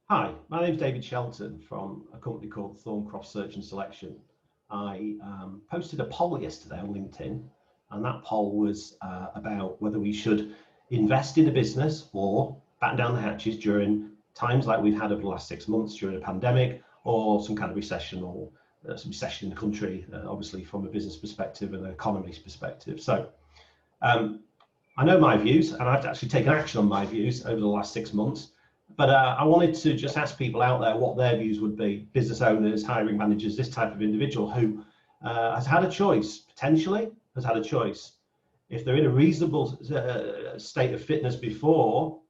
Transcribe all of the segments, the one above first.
Hi, my name is David Shelton from a company called Thorncroft Search and Selection. I posted a poll yesterday on LinkedIn, and that poll was about whether we should invest in a business or batten down the hatches during times like we've had over the last 6 months during a pandemic or some kind of recession or some recession in the country, obviously from a business perspective and an economy's perspective. So I know my views, and I've actually taken action on my views over the last 6 months. But I wanted to just ask people out there what their views would be, business owners, hiring managers, this type of individual who has had a choice, potentially has had a choice. If they're in a reasonable state of fitness before,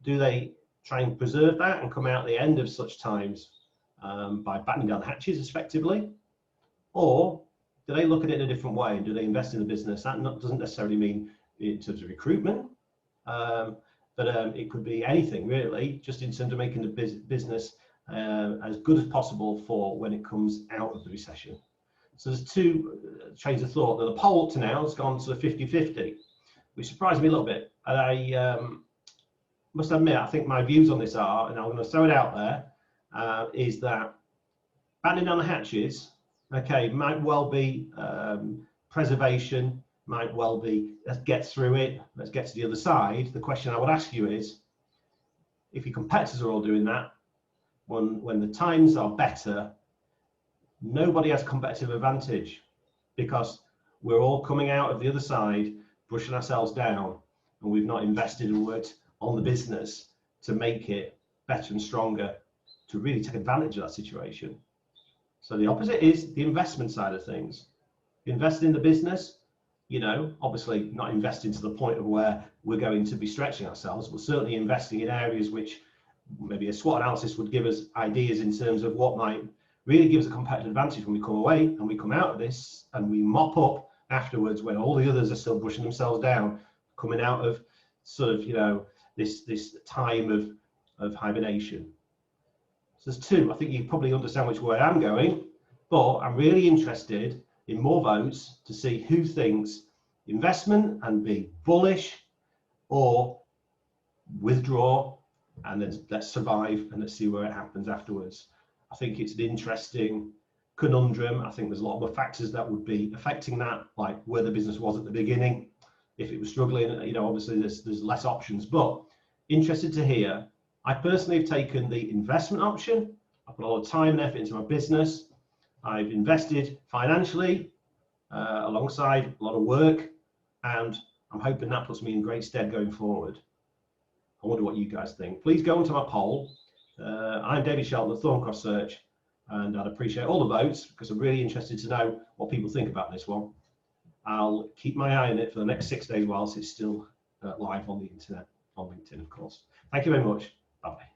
do they try and preserve that and come out at the end of such times by battening down the hatches effectively? Or do they look at it in a different way and do they invest in the business? That doesn't necessarily mean in terms of recruitment. But it could be anything really, just in terms of making the business as good as possible for when it comes out of the recession. So there's two trains of thought. The poll up to now has gone to 50-50, which surprised me a little bit. And I must admit, I think my views on this are, and I'm going to throw it out there, is that battening down the hatches, okay, might well be preservation, might well be, let's get through it, let's get to the other side. The question I would ask you is, if your competitors are all doing that, when the times are better, nobody has competitive advantage because we're all coming out of the other side, brushing ourselves down, and we've not invested and worked on the business to make it better and stronger to really take advantage of that situation. So the opposite is the investment side of things. Invest in the business, you know, obviously not investing to the point of where we're going to be stretching ourselves, but certainly investing in areas which maybe a SWOT analysis would give us ideas in terms of what might really give us a competitive advantage when we come away and we come out of this and we mop up afterwards when all the others are still brushing themselves down, coming out of sort of, you know, this time of hibernation. So there's two. I think you probably understand which way I'm going, but I'm really interested in more votes to see who thinks investment and be bullish or withdraw and then let's survive and let's see where it happens afterwards. I think it's an interesting conundrum. I think there's a lot of factors that would be affecting that, like where the business was at the beginning. If it was struggling, you know, obviously there's less options, but interested to hear. I personally have taken the investment option. I put a lot of time and effort into my business. I've invested financially alongside a lot of work, and I'm hoping that puts me in great stead going forward. I wonder what you guys think. Please go into my poll. I'm David Shelton of Thorncroft Search, and I'd appreciate all the votes because I'm really interested to know what people think about this one. I'll keep my eye on it for the next 6 days whilst it's still live on the internet, on LinkedIn, of course. Thank you very much. Bye-bye.